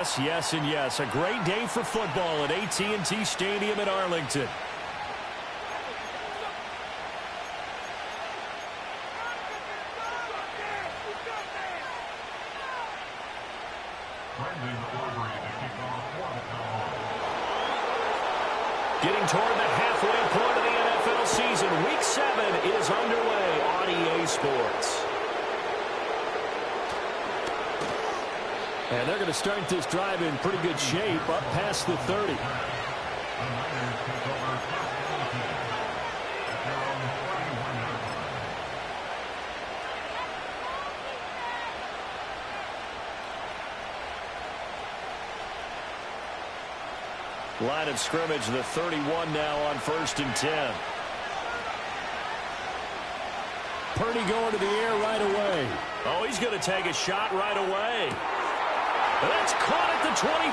Yes, yes, and yes. A great day for football at AT&T Stadium in Arlington. Getting toward the halfway point of the NFL season. Week 7 is underway on EA Sports. And they're going to start this drive in pretty good shape, up past the 30. Line of scrimmage, the 31 now on 1st and 10. Purdy going to the air right away. Oh, he's going to take a shot right away. That's caught at the 25.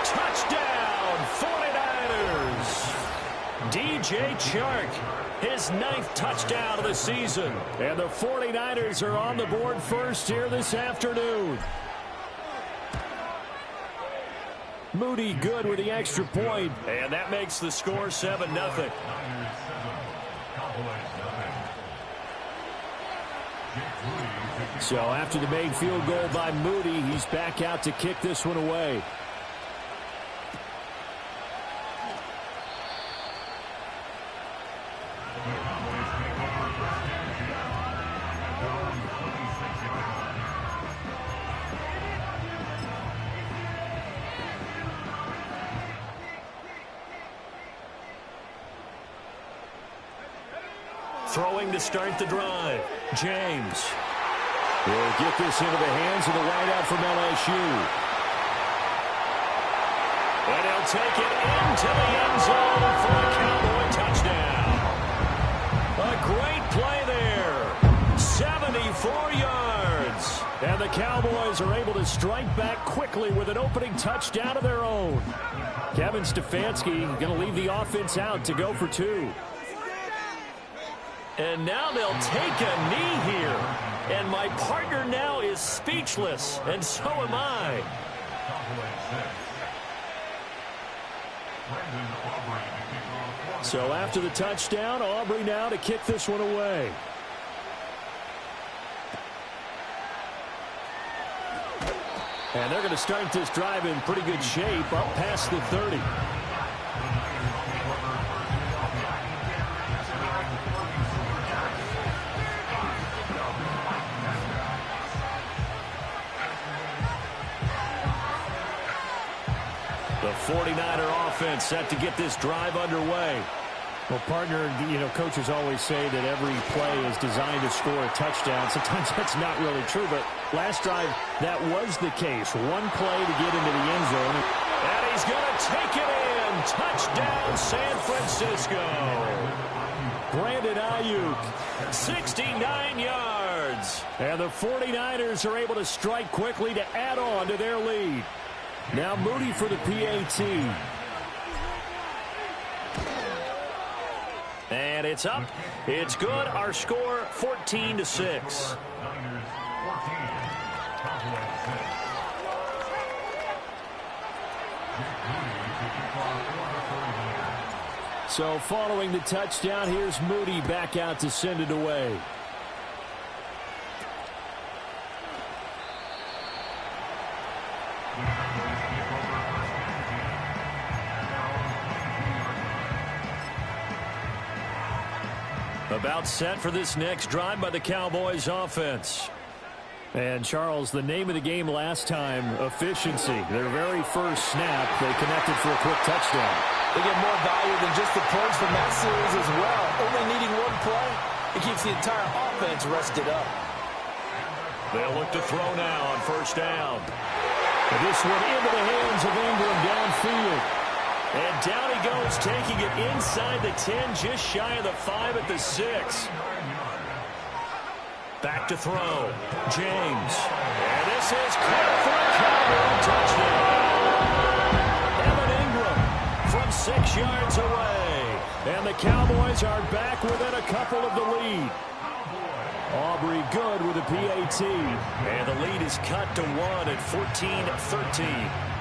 Touchdown, 49ers. DJ Chark, his 9th touchdown of the season. And the 49ers are on the board first here this afternoon. Moody good with the extra point. And that makes the score 7-0. So after the made field goal by Moody, he's back out to kick this one away. Throwing to start the drive. James will get this into the hands of the wideout from LSU. And he'll take it into the end zone for a Cowboy touchdown. A great play there. 74 yards. And the Cowboys are able to strike back quickly with an opening touchdown of their own. Kevin Stefanski going to leave the offense out to go for 2. And now they'll take a knee here. And my partner now is speechless, and so am I. So after the touchdown, Aubrey now to kick this one away. And they're going to start this drive in pretty good shape, up past the 30. The 49er offense set to get this drive underway. Well, partner, coaches always say that every play is designed to score a touchdown. Sometimes that's not really true, but last drive, that was the case. One play to get into the end zone. And he's going to take it in. Touchdown, San Francisco. Brandon Ayuk, 69 yards. And the 49ers are able to strike quickly to add on to their lead. Now Moody for the PAT. And it's up. It's good. Our score 14-6. So following the touchdown, here's Moody back out to send it away. About set for this next drive by the Cowboys offense. And Charles, the name of the game last time, efficiency. Their very first snap, they connected for a quick touchdown. They get more value than just the points from that series as well. Only needing one play, it keeps the entire offense rested up. They'll look to throw now on 1st down. And this one into the hands of Ingram downfield. And down he goes, taking it inside the 10, just shy of the 5 at the 6. Back to throw. James. And this is caught for a Cowboy touchdown. Evan Ingram from 6 yards away. And the Cowboys are back within a couple of the lead. Aubrey good with a PAT. And the lead is cut to 1 at 14-13.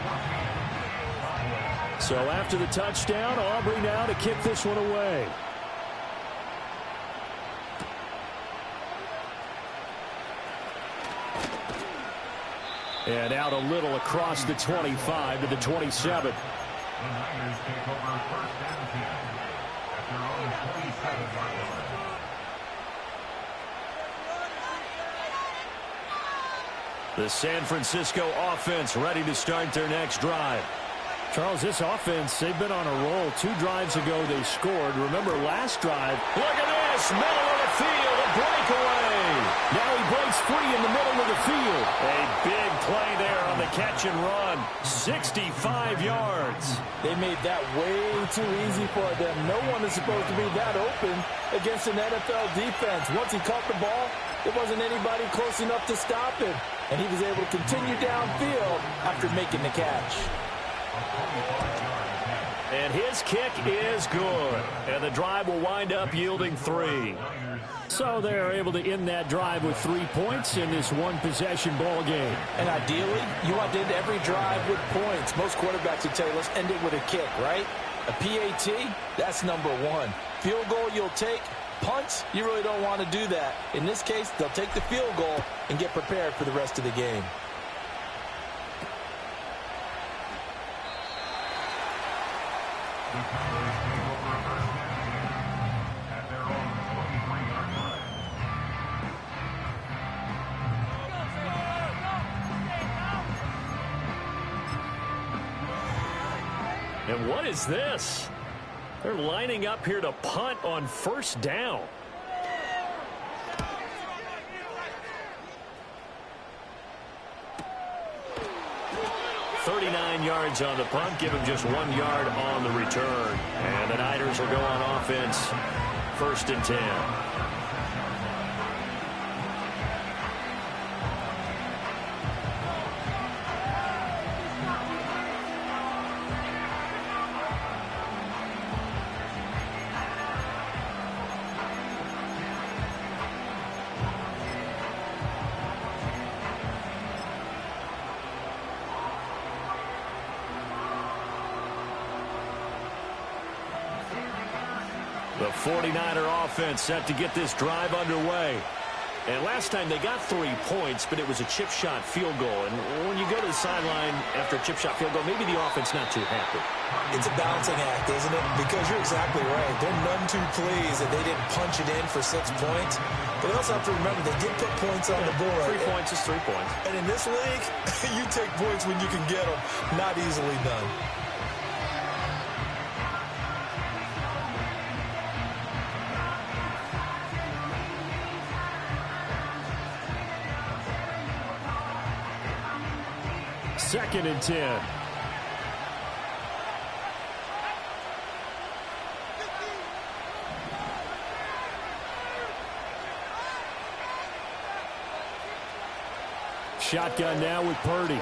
So after the touchdown, Aubrey now to kick this one away. And out a little across the 25 to the 27. The San Francisco offense ready to start their next drive. Charles, this offense, they've been on a roll. 2 drives ago they scored. Remember last drive. Look at this, middle of the field, a breakaway. Now he breaks free in the middle of the field. A big play there on the catch and run. 65 yards. They made that way too easy for them. No one is supposed to be that open against an NFL defense. Once he caught the ball, there wasn't anybody close enough to stop him. And he was able to continue downfield after making the catch. And his kick is good. And the drive will wind up yielding 3. So they're able to end that drive with 3 points in this one-possession ball game. And ideally, you want to end every drive with points. Most quarterbacks would tell you, let's end it with a kick, right? A PAT, that's number 1. Field goal you'll take. Punts, you really don't want to do that. In this case, they'll take the field goal and get prepared for the rest of the game. And what is this? They're lining up here to punt on first down. .39 yards on the punt, give him just 1 yard on the return. And the Niners will go on offense, 1st and 10. The 49er offense set to get this drive underway. And last time they got 3 points, but it was a chip shot field goal. And when you go to the sideline after a chip shot field goal, maybe the offense not too happy. It's a balancing act, isn't it? Because you're exactly right. They're none too pleased that they didn't punch it in for 6 points. But they also have to remember they did put points on the board. 3 points is 3 points. And in this league, you take points when you can get them. Not easily done. Second and 10. Shotgun now with Purdy. And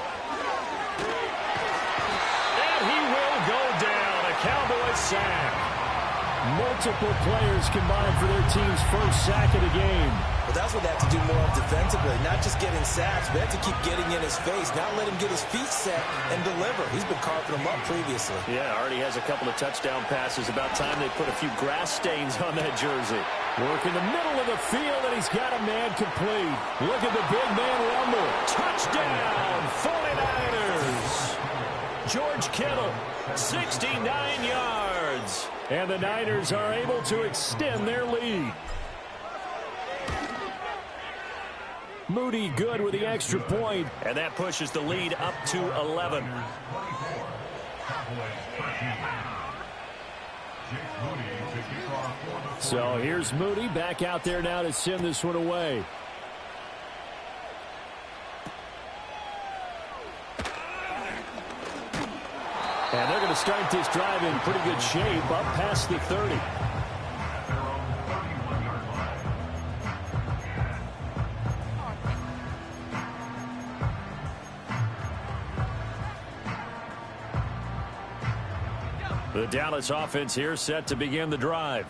he will go down. A Cowboys sack. Multiple players combined for their team's first sack of the game. Well, that's what they have to do more of defensively. Not just getting sacks, but they have to keep getting in his face. Not let him get his feet set and deliver. He's been carving them up previously. Yeah, already has a couple of touchdown passes. About time they put a few grass stains on that jersey. Work in the middle of the field, and he's got a man complete. Look at the big man rumble. Touchdown, 49ers. George Kittle, 69 yards. And the Niners are able to extend their lead. Moody good with the extra point. And that pushes the lead up to 11. So here's Moody back out there now to send this one away. And they're going to start this drive in pretty good shape, up past the 30. The Dallas offense here set to begin the drive.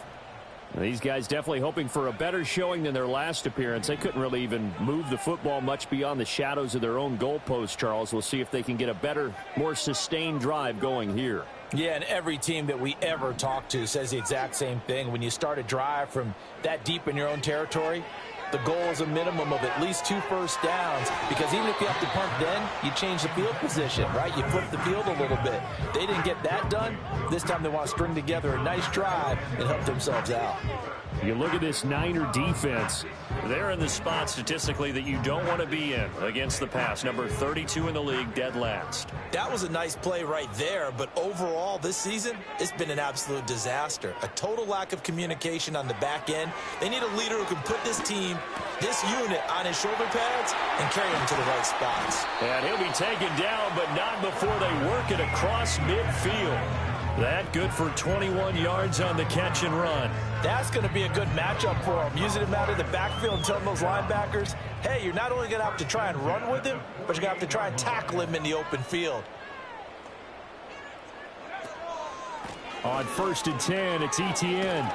These guys definitely hoping for a better showing than their last appearance. They couldn't really even move the football much beyond the shadows of their own goalpost, Charles. We'll see if they can get a better, more sustained drive going here. Yeah, and every team that we ever talk to says the exact same thing. When you start a drive from that deep in your own territory, the goal is a minimum of at least 2 first downs, because even if you have to punt then, you change the field position, right? You flip the field a little bit. They didn't get that done. This time they want to string together a nice drive and help themselves out. You look at this Niner defense. They're in the spot statistically that you don't want to be in against the pass. Number 32 in the league, dead last. That was a nice play right there, but overall this season, it's been an absolute disaster. A total lack of communication on the back end. They need a leader who can put this team, this unit, on his shoulder pads and carry them to the right spots. And he'll be taken down, but not before they work it across midfield. That good for 21 yards on the catch and run. That's going to be a good matchup for him. Using him out of the backfield and telling those linebackers, hey, you're not only going to have to try and run with him, but you're going to have to try and tackle him in the open field. On 1st and 10, it's ETN.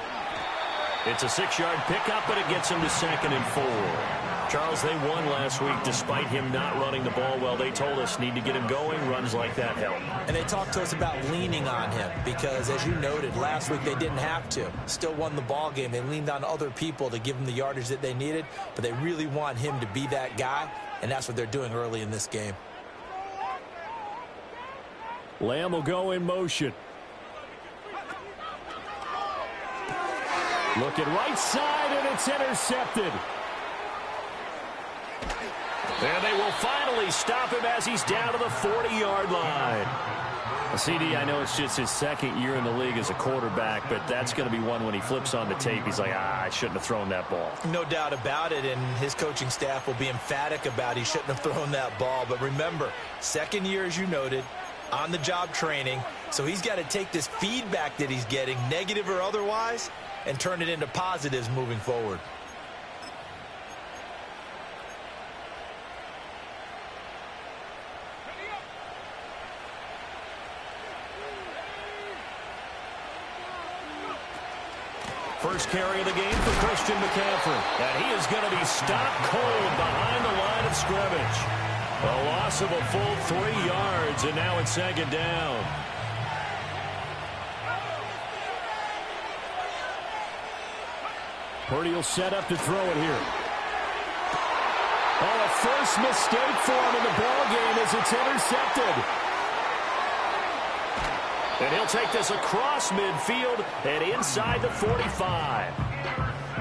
It's a 6-yard pickup, but it gets him to 2nd and 4. Charles, they won last week despite him not running the ball well. They told us need to get him going. Runs like that help. And they talked to us about leaning on him because, as you noted, last week they didn't have to. Still won the ball game. They leaned on other people to give them the yardage that they needed, but they really want him to be that guy, and that's what they're doing early in this game. Lamb will go in motion. Looking right side, and it's intercepted. And they will finally stop him as he's down to the 40-yard line. CD, I know it's just his 2nd year in the league as a quarterback, but that's going to be one when he flips on the tape. He's like, I shouldn't have thrown that ball. No doubt about it, and his coaching staff will be emphatic about he shouldn't have thrown that ball. But remember, 2nd year, as you noted, on-the-job training, so he's got to take this feedback that he's getting, negative or otherwise, and turn it into positives moving forward. First carry of the game for Christian McCaffrey. And he is going to be stopped cold behind the line of scrimmage. A loss of a full 3 yards, and now it's 2nd down. Purdy will set up to throw it here. Oh, a first mistake for him in the ball game as it's intercepted. And he'll take this across midfield and inside the 45.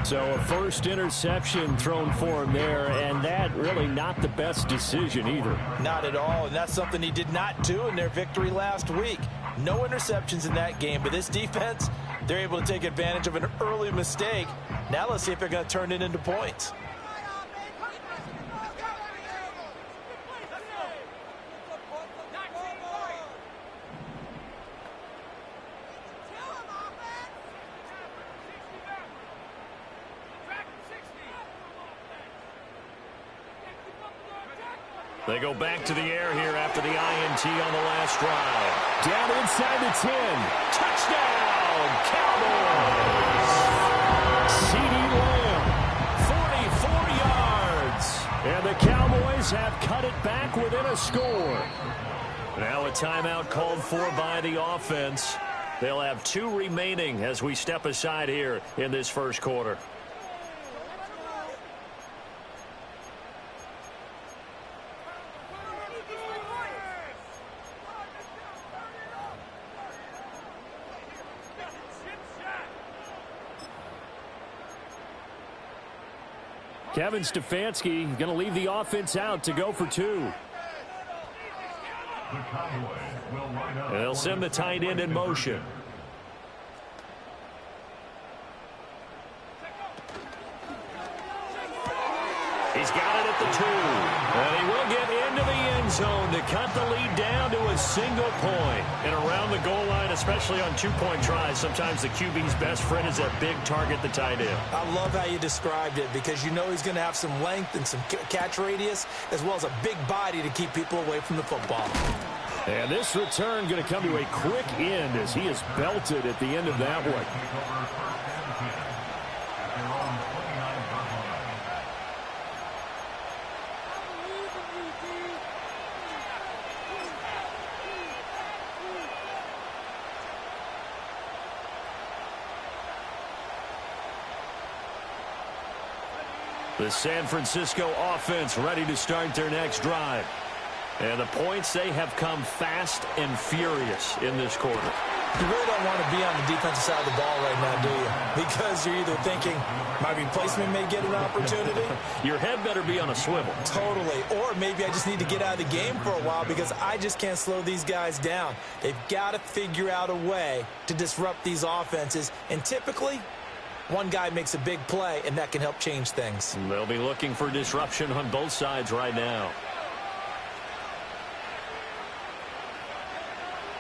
So a first interception thrown for him there, and that really not the best decision either. Not at all, and that's something he did not do in their victory last week. No interceptions in that game, but this defense, they're able to take advantage of an early mistake. Now let's see if they're going to turn it into points. They go back to the air here after the INT on the last drive. Down inside the 10. Touchdown, Cowboys! CeeDee Lamb, 44 yards. And the Cowboys have cut it back within a score. Now a timeout called for by the offense. They'll have 2 remaining as we step aside here in this first quarter. Kevin Stefanski going to leave the offense out to go for 2. And they'll send the tight end in motion. He's got it at the 2. And he will get into the end zone to cut the lead down to a single point. And around the goal line, especially on 2-point tries, sometimes the QB's best friend is that big target, the tight end. I love how you described it because you know he's going to have some length and some catch radius as well as a big body to keep people away from the football. And this return going to come to a quick end as he is belted at the end of that one. The San Francisco offense ready to start their next drive. And the points, they have come fast and furious in this quarter. You really don't want to be on the defensive side of the ball right now, do you? Because you're either thinking, my replacement may get an opportunity. Your head better be on a swivel. Totally. Or maybe I just need to get out of the game for a while because I just can't slow these guys down. They've got to figure out a way to disrupt these offenses. And typically, one guy makes a big play, and that can help change things. They'll be looking for disruption on both sides right now.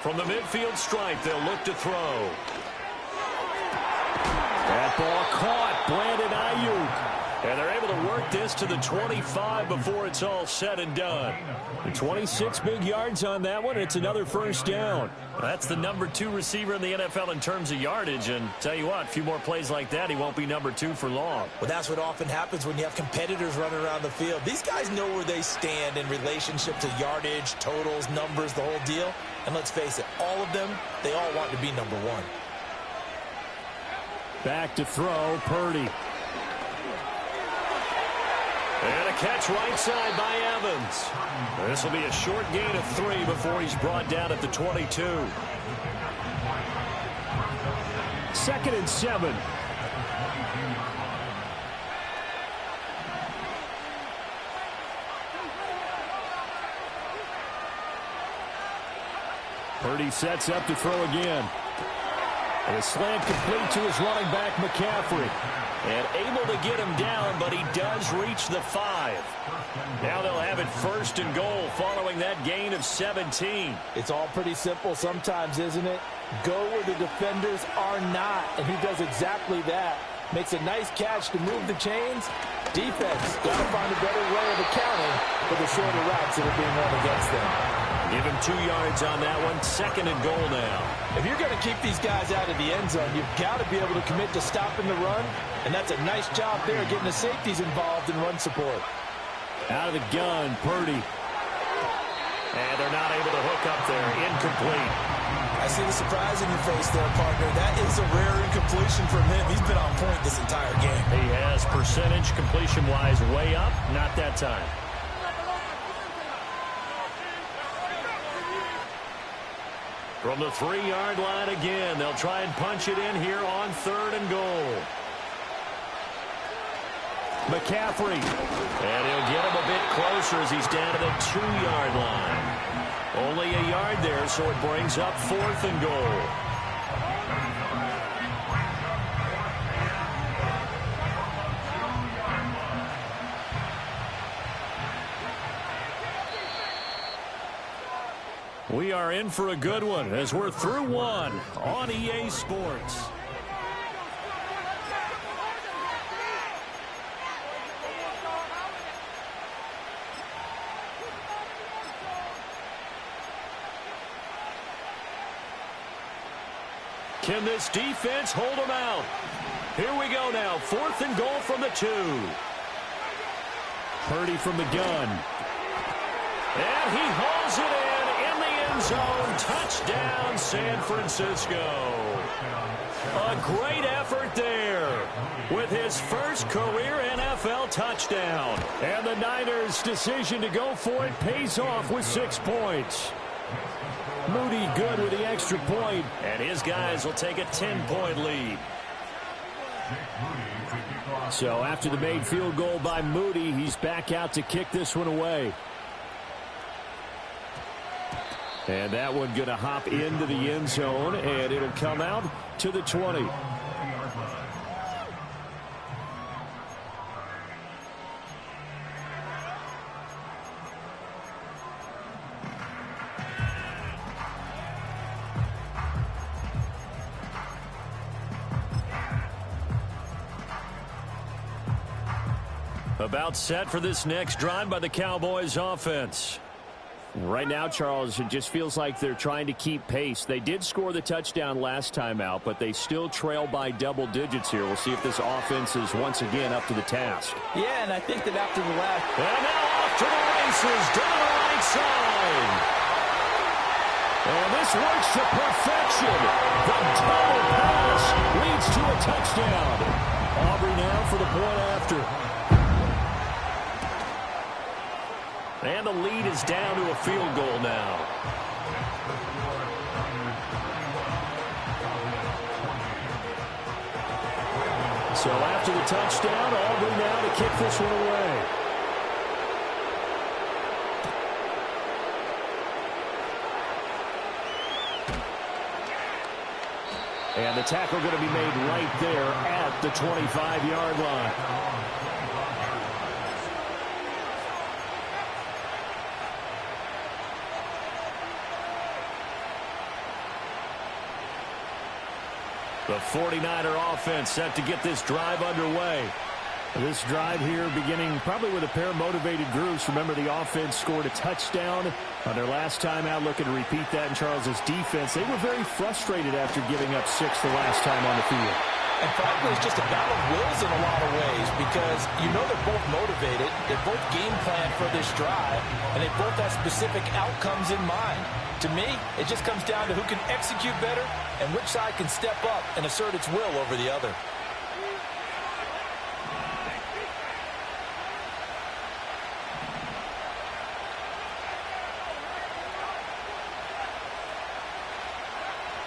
From the midfield stripe, they'll look to throw. That ball caught. Brandon Ayuk. And they're able to work this to the 25 before it's all said and done. The 26 big yards on that one. It's another first down. That's the number 2 receiver in the NFL in terms of yardage. And tell you what, a few more plays like that, he won't be number 2 for long. Well, that's what often happens when you have competitors running around the field. These guys know where they stand in relationship to yardage, totals, numbers, the whole deal. And let's face it, all of them, they all want to be number 1. Back to throw, Purdy. And a catch right side by Evans. This will be a short gain of 3 before he's brought down at the 22. 2nd and 7. Purdy sets up to throw again. And a slant complete to his running back, McCaffrey. And able to get him down, but he does reach the 5. Now they'll have it 1st and goal following that gain of 17. It's all pretty simple sometimes, isn't it? Go where the defenders are not, and he does exactly that. Makes a nice catch to move the chains. Defense got to find a better way of accounting for the shorter routes that are being run against them. Give him 2 yards on that one. 2nd and goal now. If you're going to keep these guys out of the end zone, you've got to be able to commit to stopping the run, and that's a nice job there getting the safeties involved in run support. Out of the gun, Purdy. And they're not able to hook up there. Incomplete. I see the surprise in your face there, partner. That is a rare incompletion from him. He's been on point this entire game. He has percentage completion-wise way up. Not that time. From the 3-yard line again, they'll try and punch it in here on 3rd and goal. McCaffrey. And he'll get him a bit closer as he's down to the 2-yard line. Only a yard there, so it brings up 4th and goal. We are in for a good one as we're through one on EA Sports. Can this defense hold them out? Here we go now. 4th and goal from the 2. Purdy from the gun. And he hauls it in the end zone. Touchdown, San Francisco. A great effort there with his first career NFL touchdown. And the Niners' decision to go for it pays off with 6 points. Moody good with the extra point, and his guys will take a 10-point lead. So after the made field goal by Moody, he's back out to kick this one away. And that one going to hop into the end zone, and it'll come out to the 20. About set for this next drive by the Cowboys offense. Right now, Charles, it just feels like they're trying to keep pace. They did score the touchdown last time out, but they still trail by double digits here. We'll see if this offense is once again up to the task. Yeah, and I think that after the last... And now off to the races, down the right side. And this works to perfection. The double pass leads to a touchdown. Aubrey now for the point after. And the lead is down to a field goal now. So after the touchdown, Aubrey now to kick this one away. And the tackle going to be made right there at the 25-yard line. The 49er offense set to get this drive underway. This drive here beginning probably with a pair of motivated groups. Remember, the offense scored a touchdown on their last time out, looking to repeat that in Charles's defense. They were very frustrated after giving up 6 the last time on the field. And frankly, it's just a battle of wills in a lot of ways because you know they're both motivated. They're both game planned for this drive, and they both have specific outcomes in mind. To me, it just comes down to who can execute better and which side can step up and assert its will over the other.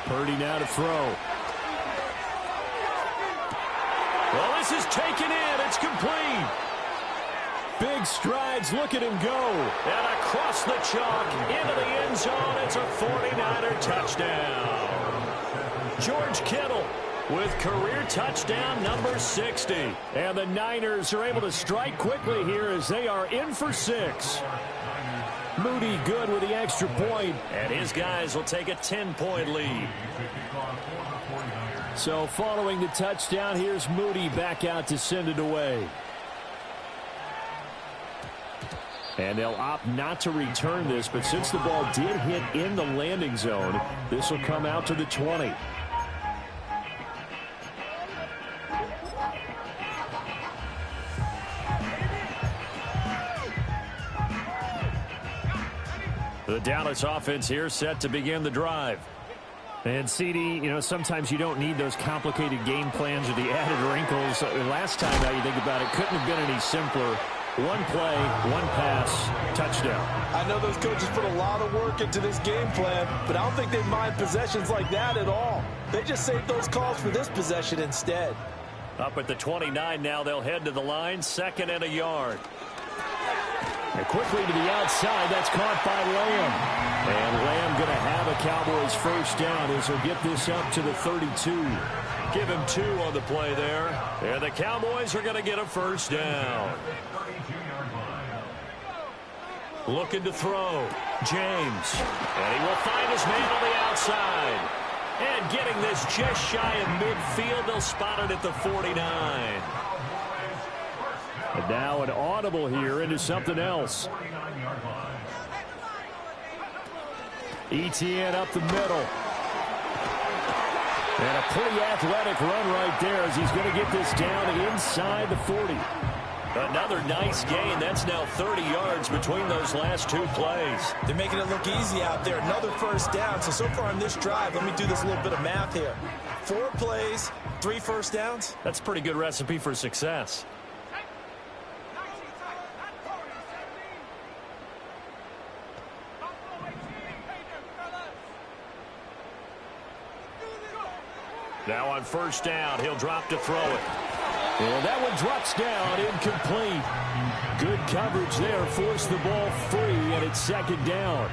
Purdy now to throw. Well, this is taken in. It's complete. Big strides. Look at him go. And across the chalk into the end zone. It's a 49er touchdown. George Kittle with career touchdown number 60. And the Niners are able to strike quickly here as they are in for 6. Moody good with the extra point. And his guys will take a 10-point lead. So following the touchdown, here's Moody back out to send it away. And they'll opt not to return this, but since the ball did hit in the landing zone, this will come out to the 20. The Dallas offense here set to begin the drive. And CD, you know, sometimes you don't need those complicated game plans or the added wrinkles. Last time out, you think about it, couldn't have been any simpler. One play, one pass, touchdown. I know those coaches put a lot of work into this game plan, but I don't think they mind possessions like that at all. They just save those calls for this possession instead. Up at the 29 now, they'll head to the line, 2nd and a yard. And quickly to the outside, that's caught by Lamb. And Lamb going to have a Cowboys first down as he'll get this up to the 32. Give him 2 on the play there. And the Cowboys are going to get a first down. Looking to throw. James. And he will find his man on the outside. And getting this just shy of midfield, they'll spot it at the 49. And now an audible here into something else. Etienne up the middle. And a pretty athletic run right there as he's going to get this down inside the 40. Another nice gain. That's now 30 yards between those last 2 plays. They're making it look easy out there. Another first down. So far in this drive, let me do this little bit of math here. 4 plays, 3 first downs. That's a pretty good recipe for success. Now on first down, he'll drop to throw it. And that one drops down, incomplete. Good coverage there, forced the ball free, and it's 2nd down.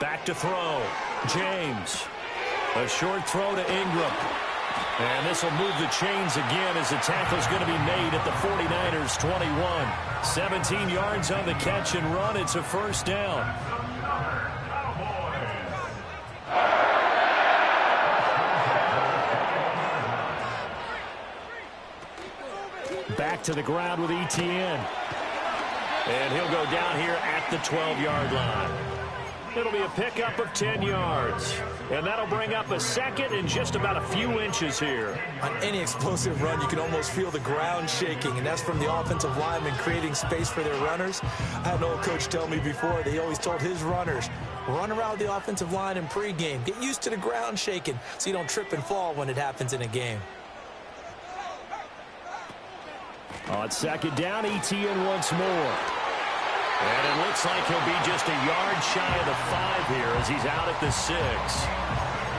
Back to throw. James. A short throw to Ingram. And this will move the chains again as the tackle's going to be made at the 49ers 21. 17 yards on the catch and run. It's a first down. Back to the ground with Etienne. And he'll go down here at the 12-yard line. It'll be a pickup of 10 yards. And that'll bring up a second and just about a few inches here. On any explosive run, you can almost feel the ground shaking, and that's from the offensive linemen creating space for their runners. I had an old coach tell me before that he always told his runners, run around the offensive line in pregame. Get used to the ground shaking so you don't trip and fall when it happens in a game. On second down, ETN once more. And it looks like he'll be just a yard shy of the 5 here as he's out at the 6.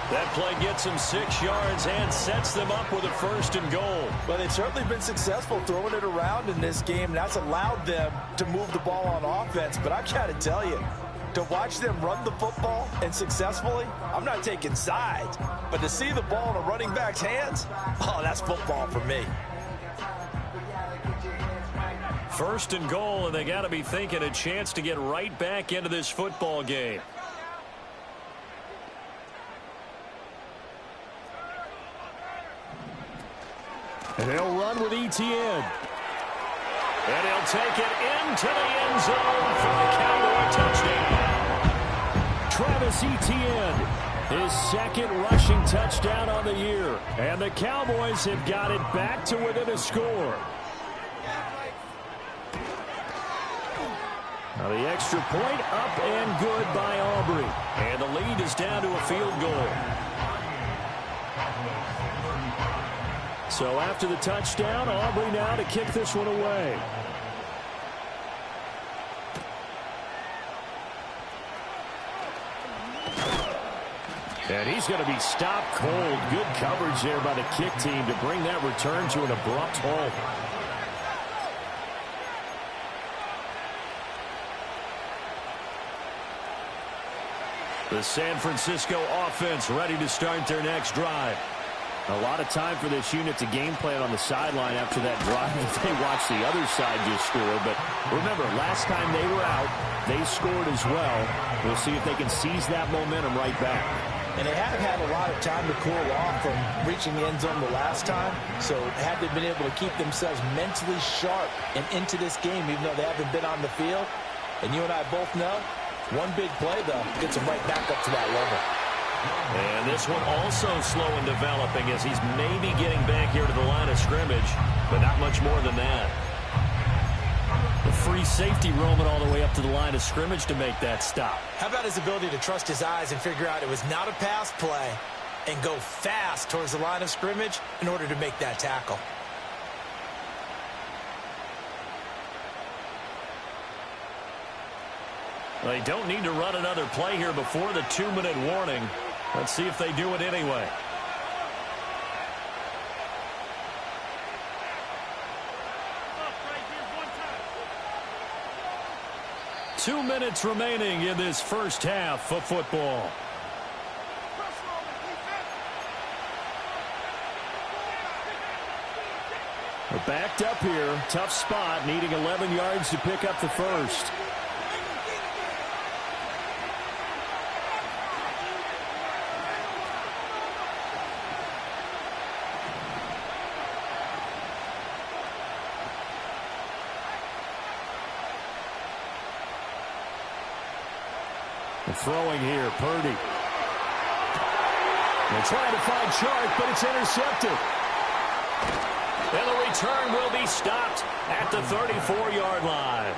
That play gets him 6 yards and sets them up with a 1st and goal. Well, they've certainly been successful throwing it around in this game, and that's allowed them to move the ball on offense. But I got to tell you, to watch them run the football and successfully, I'm not taking sides. But to see the ball in a running back's hands, oh, that's football for me. 1st and goal, and they got to be thinking a chance to get right back into this football game. And he'll run with ETN. And he'll take it into the end zone for the Cowboy touchdown. Travis Etienne, his 2nd rushing touchdown on the year. And the Cowboys have got it back to within a score. Now the extra point up and good by Aubrey. And the lead is down to a field goal. So after the touchdown, Aubrey now to kick this one away. And he's going to be stopped cold. Good coverage there by the kick team to bring that return to an abrupt halt. The San Francisco offense ready to start their next drive. A lot of time for this unit to game plan on the sideline after that drive. They watch the other side just score. But remember, last time they were out, they scored as well. We'll see if they can seize that momentum right back. And they haven't had a lot of time to cool off from reaching the end zone the last time. So have they been able to keep themselves mentally sharp and into this game, even though they haven't been on the field? And you and I both know, one big play, though, gets them right back up to that level. And this one also slow in developing as he's maybe getting back here to the line of scrimmage, but not much more than that. The free safety roaming all the way up to the line of scrimmage to make that stop. How about his ability to trust his eyes and figure out it was not a pass play and go fast towards the line of scrimmage in order to make that tackle? They don't need to run another play here before the 2-minute warning. Let's see if they do it anyway. Two minutes remaining in this first half of football. We're backed up here. Tough spot, needing 11 yards to pick up the first. Throwing here, Purdy. They're trying to find Chark, but it's intercepted. And the return will be stopped at the 34-yard line.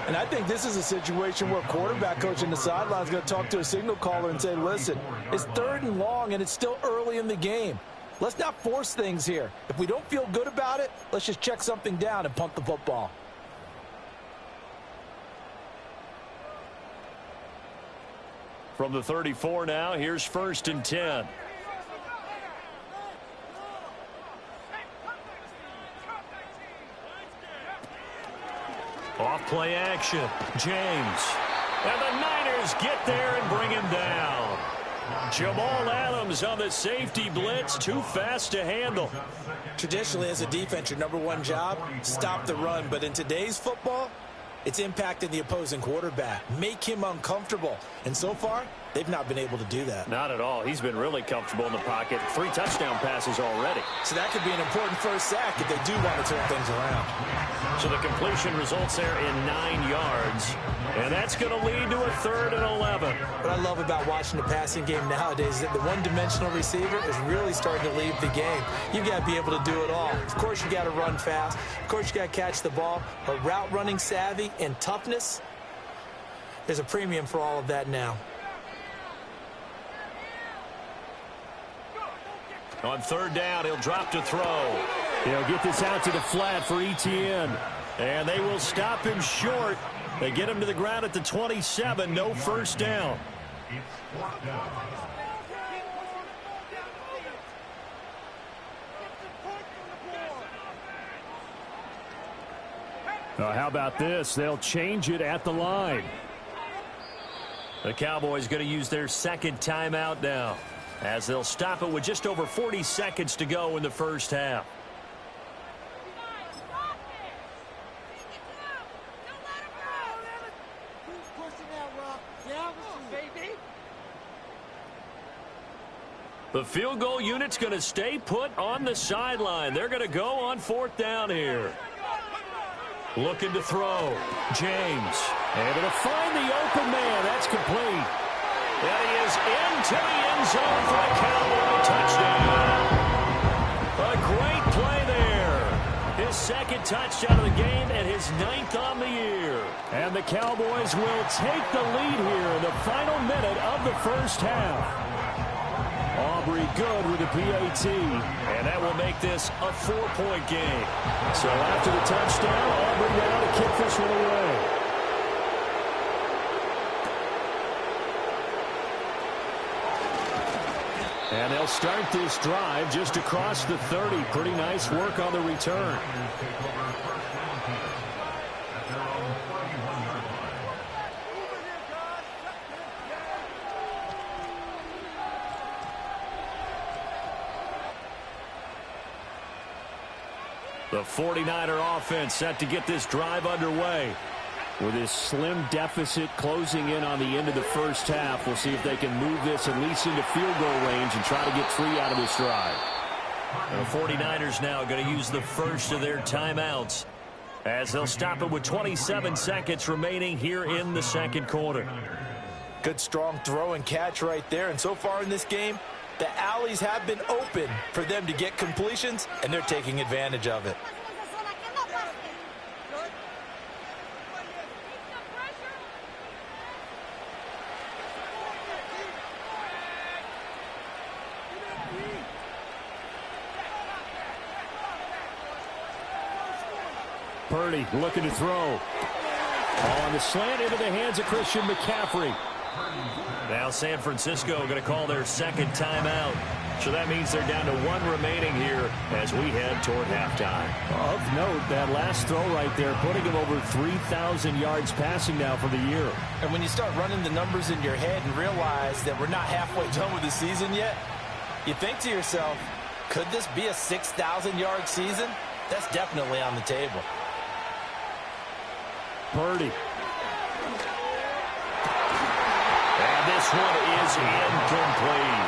And I think this is a situation where quarterback coach in the sideline is going to talk to a signal caller and say, listen, it's 3rd and long, and it's still early in the game. Let's not force things here. If we don't feel good about it, let's just check something down and punt the football. From the 34 now, here's 1st and 10. Off play action. James. And the Niners get there and bring him down. Jamal Adams on the safety blitz. Too fast to handle. Traditionally, as a defense, your #1 job, stop the run. But in today's football, It's impacting the opposing quarterback. Make him uncomfortable. And so far, they've not been able to do that. Not at all. He's been really comfortable in the pocket. 3 touchdown passes already. So that could be an important first sack if they do want to turn things around. So the completion results there in 9 yards. And that's going to lead to a 3rd and 11. What I love about watching the passing game nowadays is that the one-dimensional receiver is really starting to lead the game. You've got to be able to do it all. Of course, you got to run fast. Of course, you got to catch the ball. But route running savvy and toughness, there's a premium for all of that now. On 3rd down, he'll drop to throw. He'll get this out to the flat for Etienne. And they will stop him short. They get him to the ground at the 27. No first down. How about this? They'll change it at the line. The Cowboys going to use their 2nd timeout now, as they'll stop it with just over 40 seconds to go in the first half. The field goal unit's going to stay put on the sideline. They're going to go on 4th down here. Looking to throw. James able to find the open man. That's complete. And he is into the end zone for a Cowboy touchdown. A great play there. His 2nd touchdown of the game and his 9th on the year. And the Cowboys will take the lead here in the final minute of the first half. Aubrey good with the PAT, and that will make this a 4-point game. So after the touchdown, Aubrey now to kick this one away. And they'll start this drive just across the 30. Pretty nice work on the return. The 49er offense set to get this drive underway. With this slim deficit closing in on the end of the first half, we'll see if they can move this at least into field goal range and try to get 3 out of this drive. The 49ers now going to use the first of their timeouts, as they'll stop it with 27 seconds remaining here in the 2nd quarter. Good strong throw and catch right there. And so far in this game, the alleys have been open for them to get completions, and they're taking advantage of it. Purdy looking to throw. On the slant into the hands of Christian McCaffrey. Now San Francisco going to call their 2nd timeout. So that means they're down to 1 remaining here as we head toward halftime. Of note, that last throw right there, putting him over 3,000 yards passing now for the year. And when you start running the numbers in your head and realize that we're not halfway done with the season yet, you think to yourself, could this be a 6,000-yard season? That's definitely on the table. Purdy. And this one is incomplete.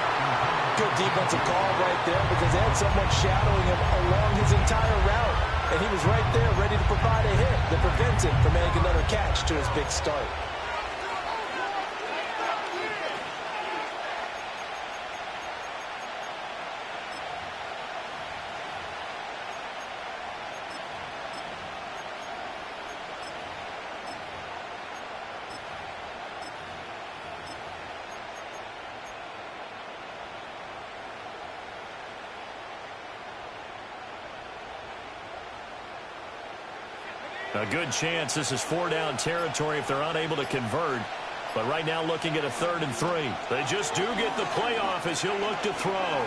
Good defensive call right there because they had someone shadowing him along his entire route. And he was right there ready to provide a hit that prevents him from making another catch to his big start. A good chance this is 4-down territory if they're unable to convert. But right now looking at a 3rd and 3. They just do get the playoff as he'll look to throw.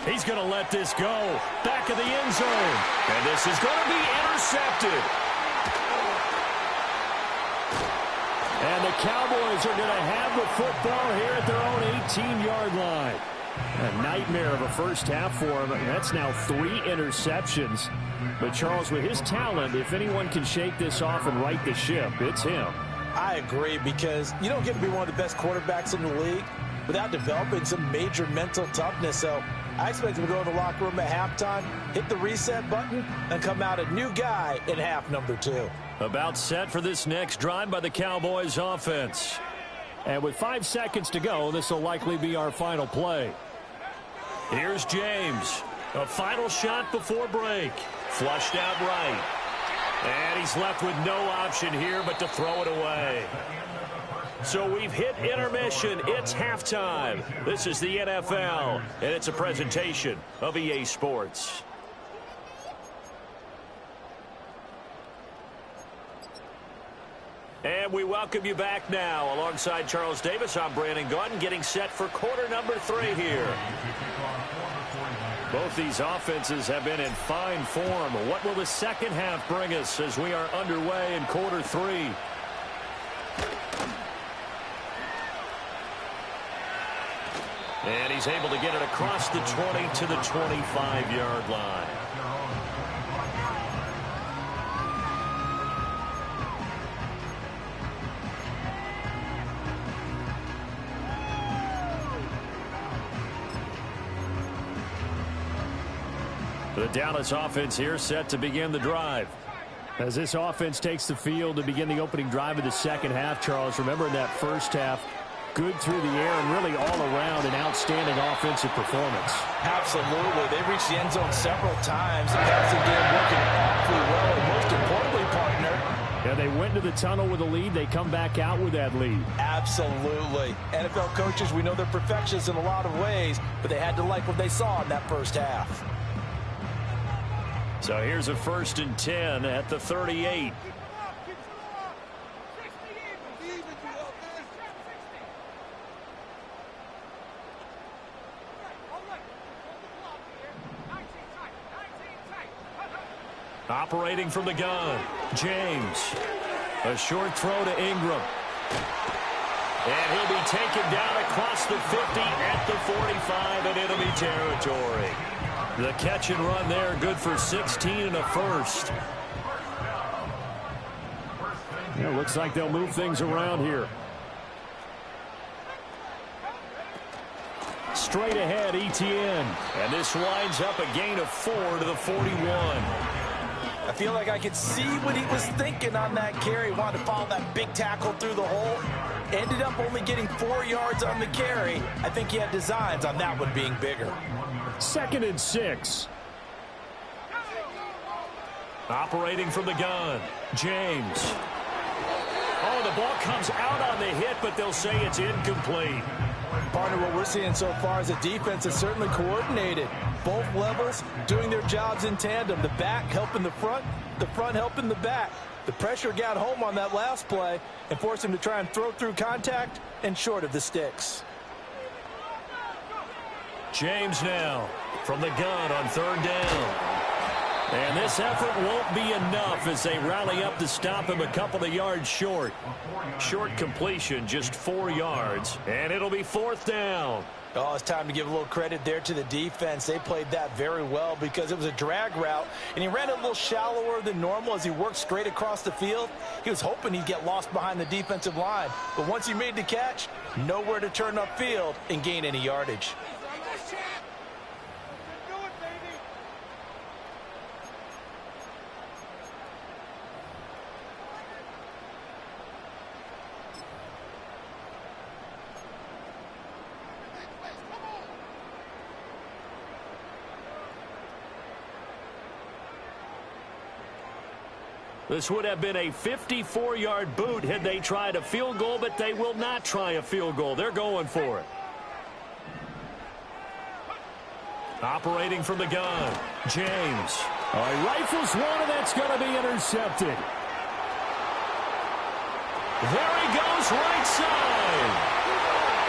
He's going to let this go. Back of the end zone. And this is going to be intercepted. And the Cowboys are going to have the football here at their own 18-yard line. A nightmare of a first half for him. That's now 3 interceptions. But Charles, with his talent, if anyone can shake this off and right the ship, it's him. I agree, because you don't get to be one of the best quarterbacks in the league without developing some major mental toughness. So I expect him to go in the locker room at halftime, hit the reset button, and come out a new guy in half number 2. About set for this next drive by the Cowboys offense. And with 5 seconds to go, this will likely be our final play. Here's James. A final shot before break. Flushed out right. And he's left with no option here but to throw it away. So we've hit intermission. It's halftime. This is the NFL, and it's a presentation of EA Sports. And we welcome you back now. Alongside Charles Davis, I'm Brandon Gaudin, getting set for quarter number 3 here. Both these offenses have been in fine form. What will the second half bring us as we are underway in quarter 3? And he's able to get it across the 20 to the 25-yard line. The Dallas offense here set to begin the drive. As this offense takes the field to begin the opening drive of the second half, Charles, remember in that first half, good through the air and really all around an outstanding offensive performance. Absolutely. They reached the end zone several times. The passing game working awfully well, and most importantly, partner, yeah, they went to the tunnel with a lead. They come back out with that lead. Absolutely. NFL coaches, we know they're perfectionists in a lot of ways, but they had to like what they saw in that first half. So here's a 1st and 10 at the 38. Operating from the gun, James. A short throw to Ingram. And he'll be taken down across the 50 at the 45 and enemy territory. The catch and run there, good for 16 and a first. Yeah, looks like they'll move things around here. Straight ahead, Etienne. And this winds up a gain of 4 to the 41. I feel like I could see what he was thinking on that carry. Wanted to follow that big tackle through the hole. Ended up only getting 4 yards on the carry. I think he had designs on that one being bigger. 2nd and 6. Operating from the gun, James. Oh, the ball comes out on the hit, but they'll say it's incomplete. Partner, what we're seeing so far is a defense that's certainly coordinated. Both levels doing their jobs in tandem. The back helping the front helping the back. The pressure got home on that last play and forced him to try and throw through contact and short of the sticks. James now from the gun on 3rd down. And this effort won't be enough as they rally up to stop him a couple of yards short. Short completion, just 4 yards, and it'll be 4th down. Oh, it's time to give a little credit there to the defense. They played that very well because it was a drag route, and he ran a little shallower than normal as he worked straight across the field. He was hoping he'd get lost behind the defensive line, but once he made the catch, nowhere to turn upfield and gain any yardage. This would have been a 54-yard boot had they tried a field goal, but they will not try a field goal. They're going for it. Operating from the gun, James. Oh, he rifles one, and that's going to be intercepted. There he goes, right side.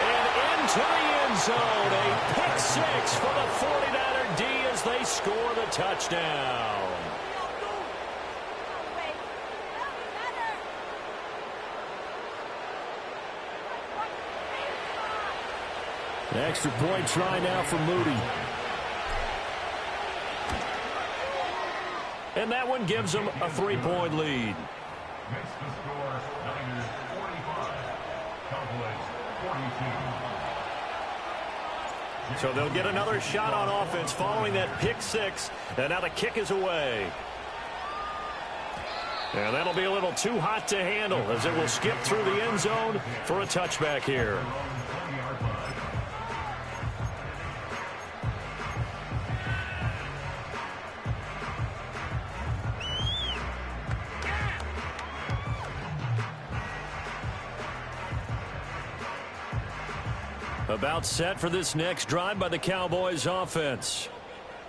And into the end zone. A pick six for the 49er D as they score the touchdown. An extra point try now for Moody. And that one gives them a 3-point lead. Makes the score Niners 45, Cowboys 42. So they'll get another shot on offense following that pick six. And now the kick is away. And that'll be a little too hot to handle as it will skip through the end zone for a touchback here. About set for this next drive by the Cowboys offense.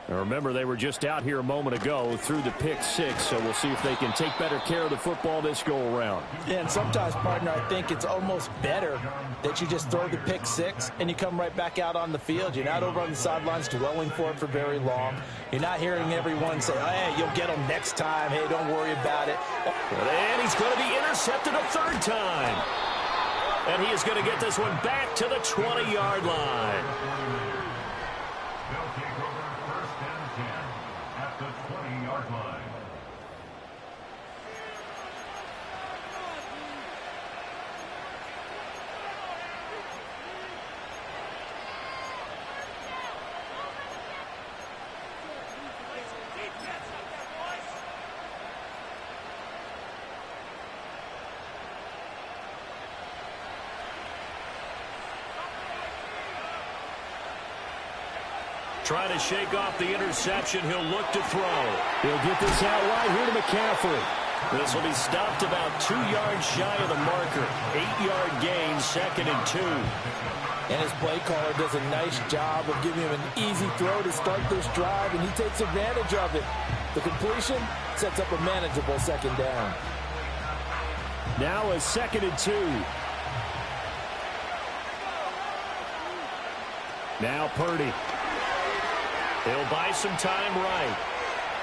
Now remember, they were just out here a moment ago through the pick six, so we'll see if they can take better care of the football this go-around. Yeah, and sometimes, partner, I think it's almost better that you just throw the pick six and you come right back out on the field. You're not over on the sidelines dwelling for it for very long. You're not hearing everyone say, oh, hey, you'll get them next time. Hey, don't worry about it. And he's going to be intercepted a third time. And he is going to get this one back to the 20-yard line. They'll take over first and 10 at the 20-yard line. Trying to shake off the interception. He'll look to throw. He'll get this out wide here to McCaffrey. This will be stopped about 2 yards shy of the marker. 8-yard gain, 2nd and 2. And his play caller does a nice job of giving him an easy throw to start this drive, and he takes advantage of it. The completion sets up a manageable second down. Now a 2nd and 2. Now Purdy. He'll buy some time right.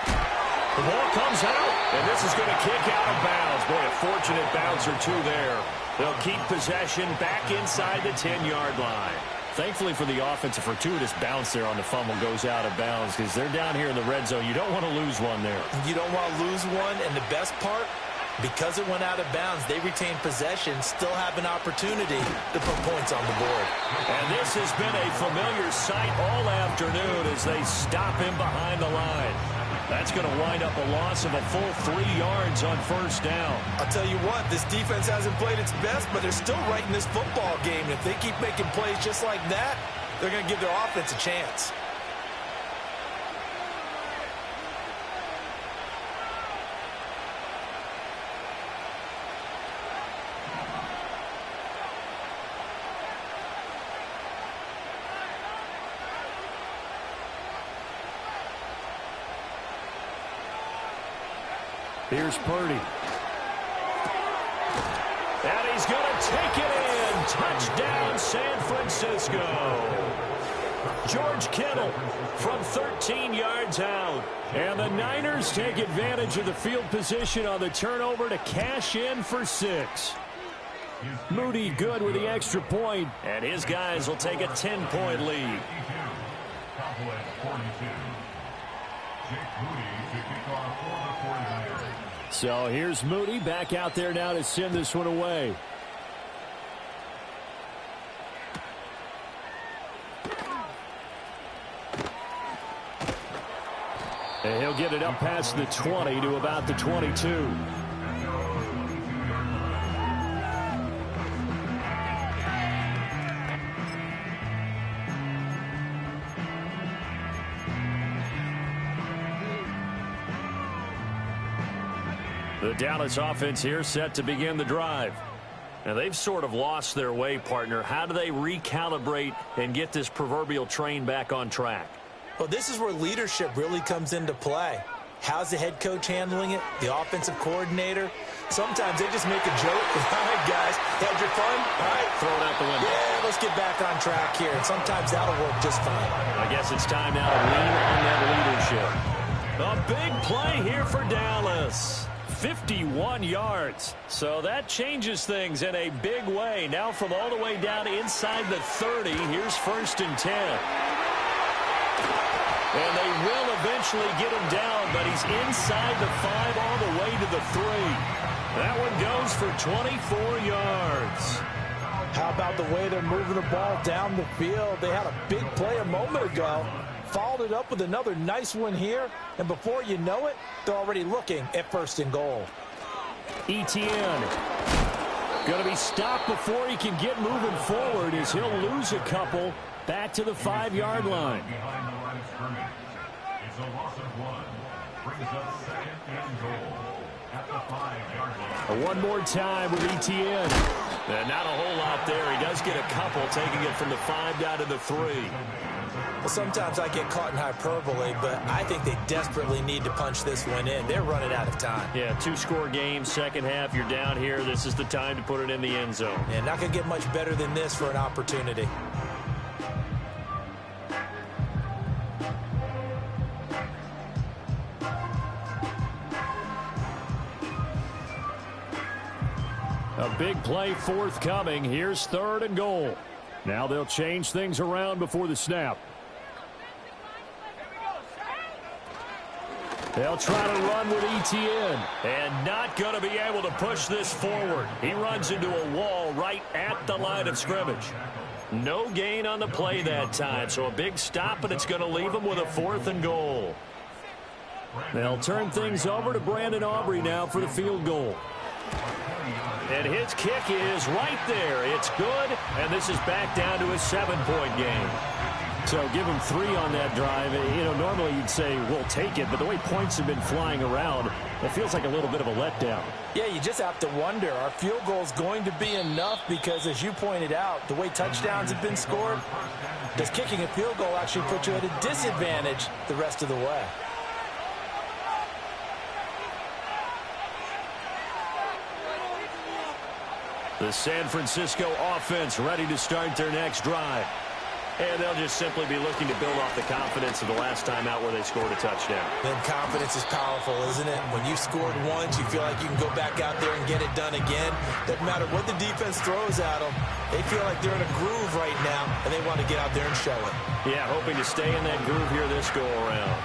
The ball comes out, and this is going to kick out of bounds. Boy, a fortunate bounce or two there. They'll keep possession back inside the 10-yard line. Thankfully for the offense, a fortuitous bounce there on the fumble goes out of bounds because they're down here in the red zone. You don't want to lose one there. You don't want to lose one, and the best part, because it went out of bounds, they retain possession, still have an opportunity to put points on the board. And this has been a familiar sight all afternoon as they stop him behind the line. That's going to wind up a loss of a full 3 yards on first down. I'll tell you what, this defense hasn't played its best, but they're still right in this football game. If they keep making plays just like that, they're going to give their offense a chance. Here's Purdy. And he's going to take it in. Touchdown, San Francisco. George Kittle from 13 yards out. And the Niners take advantage of the field position on the turnover to cash in for 6. Moody good with the extra point. And his guys will take a 10-point lead. Cowboys 42. Jake Moody to kick off for the 49ers. So here's Moody back out there now to send this one away. And he'll get it up past the 20 to about the 22. The Dallas offense here set to begin the drive. Now they've sort of lost their way, partner. How do they recalibrate and get this proverbial train back on track? Well, this is where leadership really comes into play. How's the head coach handling it? The offensive coordinator? Sometimes they just make a joke. All right, guys, had your fun? All right, throw it out the window. Yeah, let's get back on track here. And sometimes that'll work just fine. I guess it's time now to lean on that leadership. A big play here for Dallas. 51 yards. So that changes things in a big way. Now from all the way down inside the 30, here's 1st and 10. And they will eventually get him down, but he's inside the 5 all the way to the 3. That one goes for 24 yards. How about the way they're moving the ball down the field? They had a big play a moment ago, followed it up with another nice one here, and before you know it, they're already looking at 1st and goal. Etienne going to be stopped before he can get moving forward as he'll lose a couple back to the 5-yard line. Behind the line of scrimmage. It's a loss of 1. Brings up 2nd and goal at the 5-yard line. One more time with Etienne. And not a whole lot there. He does get a couple, taking it from the 5 down to the 3. Well, sometimes I get caught in hyperbole, but I think they desperately need to punch this one in. They're running out of time. Yeah, 2-score game, second half, you're down here. This is the time to put it in the end zone. And not going to get much better than this for an opportunity. A big play forthcoming. Here's 3rd and goal. Now they'll change things around before the snap. They'll try to run with Etienne. And not going to be able to push this forward. He runs into a wall right at the line of scrimmage. No gain on the play that time. So a big stop, and it's going to leave him with a 4th and goal. They'll turn things over to Brandon Aubrey now for the field goal. And his kick is right there. It's good, and this is back down to a 7-point game. So give him 3 on that drive. You know, normally you'd say, we'll take it, but the way points have been flying around, it feels like a little bit of a letdown. Yeah, you just have to wonder, are field goals going to be enough? Because as you pointed out, the way touchdowns have been scored, does kicking a field goal actually put you at a disadvantage the rest of the way? The San Francisco offense ready to start their next drive. And they'll just simply be looking to build off the confidence of the last time out where they scored a touchdown. Then confidence is powerful, isn't it? When you scored once, you feel like you can go back out there and get it done again. Doesn't matter what the defense throws at them. They feel like they're in a groove right now, and they want to get out there and show it. Yeah, hoping to stay in that groove here this go-around.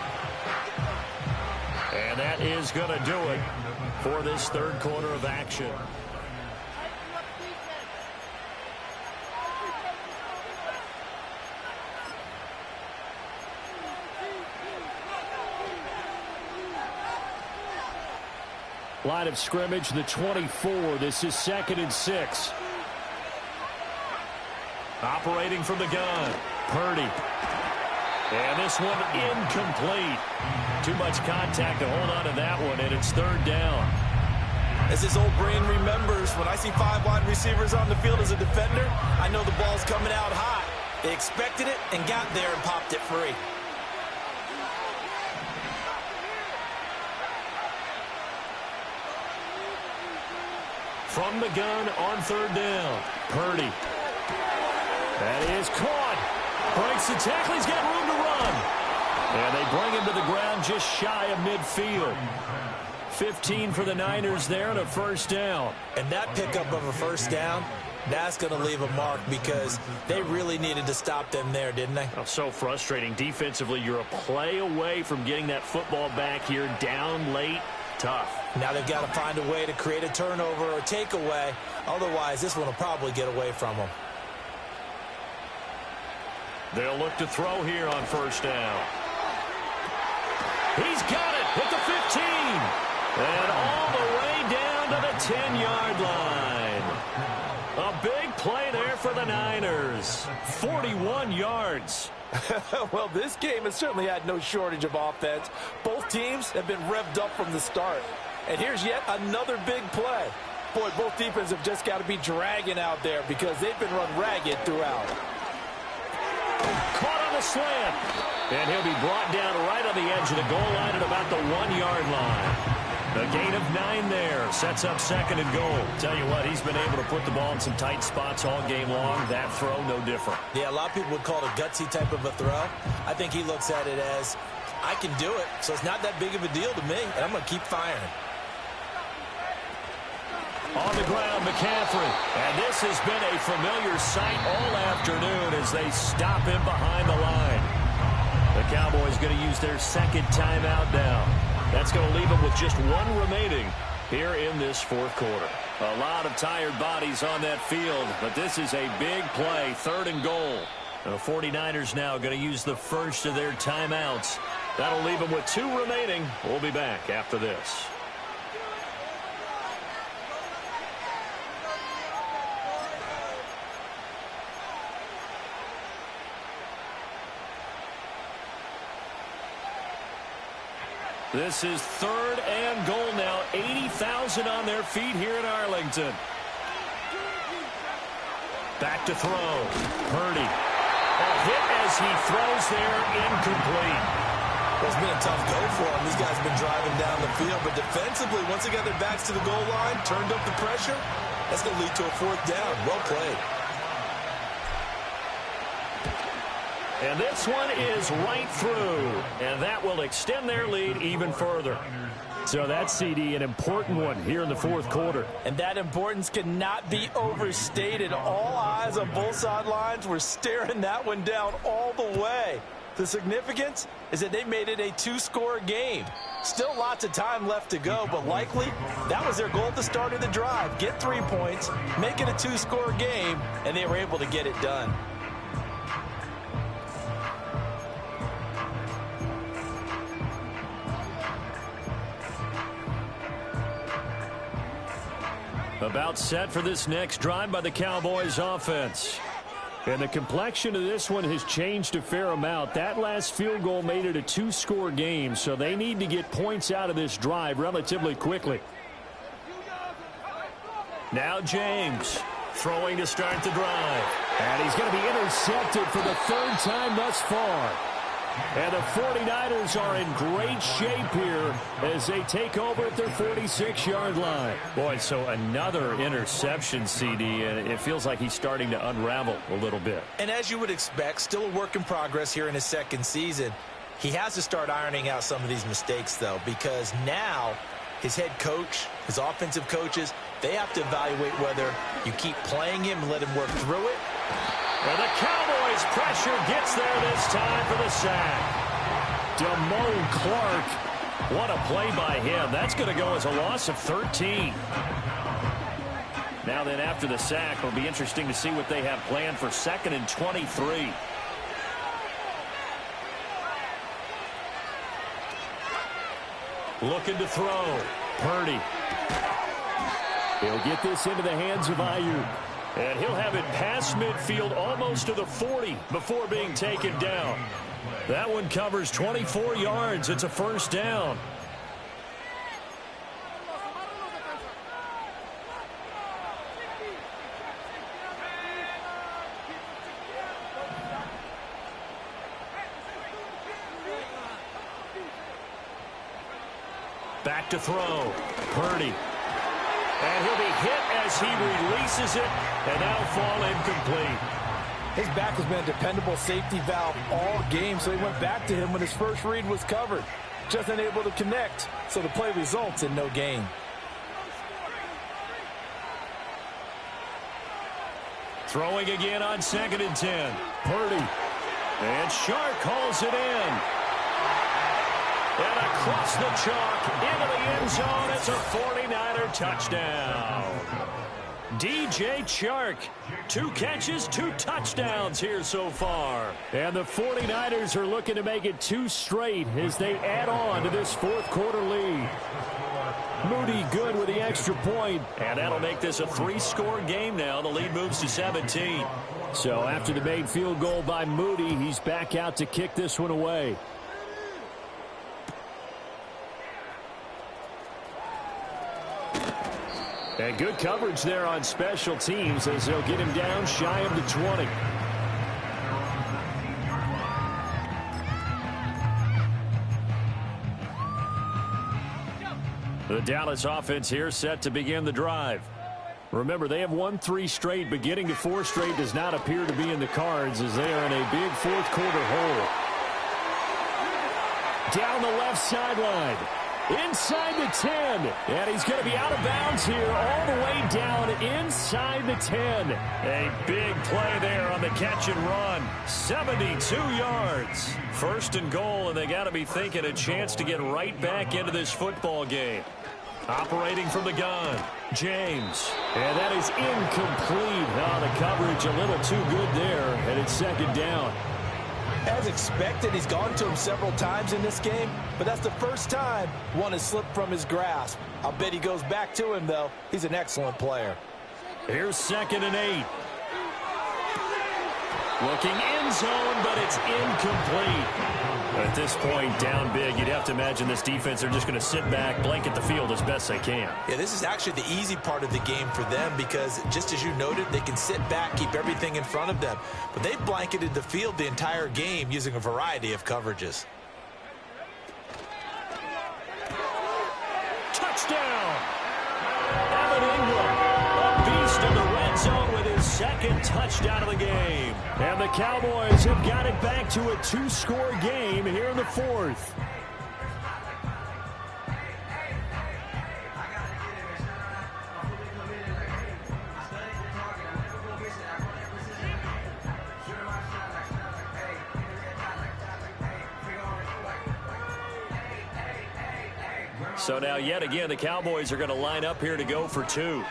And that is going to do it for this 3rd quarter of action. Line of scrimmage, the 24. This is 2nd and 6. Operating from the gun, Purdy. And this one incomplete. Too much contact to hold on to that one, and it's 3rd down. As his old brain remembers, when I see 5 wide receivers on the field as a defender, I know the ball's coming out hot. They expected it and got there and popped it free. From the gun on 3rd down, Purdy. That is caught. Breaks the tackle. He's got room to run. And they bring him to the ground just shy of midfield. 15 for the Niners there and a 1st down. And that pickup of a 1st down, that's going to leave a mark because they really needed to stop them there, didn't they? Oh, so frustrating. Defensively, you're a play away from getting that football back here down late. Tough. Now they've got to find a way to create a turnover or takeaway. Otherwise, this one will probably get away from them. They'll look to throw here on 1st down. He's got it at the 15. And all the way down to the 10-yard line. A big play there for the Niners. 41 yards. Well, this game has certainly had no shortage of offense. Both teams have been revved up from the start. And here's yet another big play. Boy, both defenses have just got to be dragging out there because they've been run ragged throughout. Caught on the slant. And he'll be brought down right on the edge of the goal line at about the 1-yard line. A gain of 9 there. Sets up 2nd and goal. Tell you what, he's been able to put the ball in some tight spots all game long. That throw, no different. Yeah, a lot of people would call it a gutsy type of a throw. I think he looks at it as, I can do it, so it's not that big of a deal to me, and I'm going to keep firing. On the ground, McCaffrey. And this has been a familiar sight all afternoon as they stop him behind the line. The Cowboys going to use their second timeout now. That's going to leave them with just one remaining here in this fourth quarter. A lot of tired bodies on that field, but this is a big play, 3rd and goal. The 49ers now going to use the first of their timeouts. That'll leave them with 2 remaining. We'll be back after this. This is 3rd and goal now. 80,000 on their feet here in Arlington. Back to throw. Purdy. A hit as he throws there, incomplete. Well, it's been a tough go for them. These guys have been driving down the field, but defensively, once they got their backs to the goal line, turned up the pressure, that's going to lead to a 4th down. Well played. And this one is right through, and that will extend their lead even further. So that's, CD, an important one here in the fourth quarter. And that importance cannot be overstated. All eyes on both sidelines were staring that one down all the way. The significance is that they made it a 2-score game. Still lots of time left to go, but likely that was their goal at the start of the drive. Get 3 points, make it a 2-score game, and they were able to get it done. About set for this next drive by the Cowboys offense. And the complexion of this one has changed a fair amount. That last field goal made it a 2-score game, so they need to get points out of this drive relatively quickly. Now James throwing to start the drive. And he's going to be intercepted for the 3rd time thus far. And the 49ers are in great shape here as they take over at their 46-yard line. Boy, so another interception, CD, and it feels like he's starting to unravel a little bit. And as you would expect, still a work in progress here in his 2nd season. He has to start ironing out some of these mistakes, though, because now his head coach, his offensive coaches, they have to evaluate whether you keep playing him and let him work through it. And the Cowboys pressure gets there this time for the sack. Damone Clark. What a play by him. That's going to go as a loss of 13. Now then, after the sack, it'll be interesting to see what they have planned for 2nd and 23. Looking to throw. Purdy. He'll get this into the hands of Ayuk. And he'll have it past midfield almost to the 40 before being taken down. That one covers 24 yards. It's a 1st down. Back to throw. Purdy. And he'll be hit as he releases it, and now fall incomplete. His back has been a dependable safety valve all game, so he went back to him when his first read was covered. Just unable to connect, so the play results in no gain. Throwing again on 2nd and 10. Purdy. And Shark calls it in. And across the chalk, into the end zone, it's a 49er touchdown. DJ Chark, 2 catches, 2 touchdowns here so far. And the 49ers are looking to make it 2 straight as they add on to this fourth quarter lead. Moody good with the extra point, and that'll make this a 3-score game now. The lead moves to 17. So after the made field goal by Moody, he's back out to kick this one away. And good coverage there on special teams as they'll get him down shy of the 20. The Dallas offense here set to begin the drive. Remember, they have won 3 straight, but getting to 4 straight does not appear to be in the cards as they are in a big fourth quarter hole. Down the left sideline. inside the 10. And he's going to be out of bounds here all the way down inside the 10. A big play there on the catch and run. 72 yards. First and goal, and they got to be thinking a chance to get right back into this football game. Operating from the gun, James. And that is incomplete. Oh, the coverage a little too good there, and it's second down. As expected, he's gone to him several times in this game, but that's the first time one has slipped from his grasp. I'll bet he goes back to him, though. He's an excellent player. Here's 2nd and 8. Looking end zone, but it's incomplete. At this point, down big, you'd have to imagine this defense are just going to sit back, blanket the field as best they can. Yeah, this is actually the easy part of the game for them because, just as you noted, they can sit back, keep everything in front of them. But they've blanketed the field the entire game using a variety of coverages. Touchdown! Amb Lg, a beast in the red zone with his 2nd touchdown of the game. And the Cowboys have got it back to a 2-score game here in the 4th. So now, yet again, the Cowboys are going to line up here to go for 2.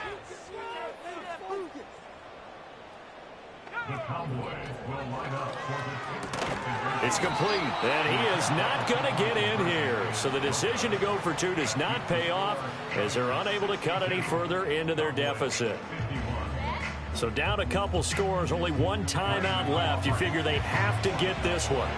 It's complete, and he is not going to get in here. So the decision to go for 2 does not pay off as they're unable to cut any further into their deficit. So down a couple scores, only one timeout left. You figure they have to get this one.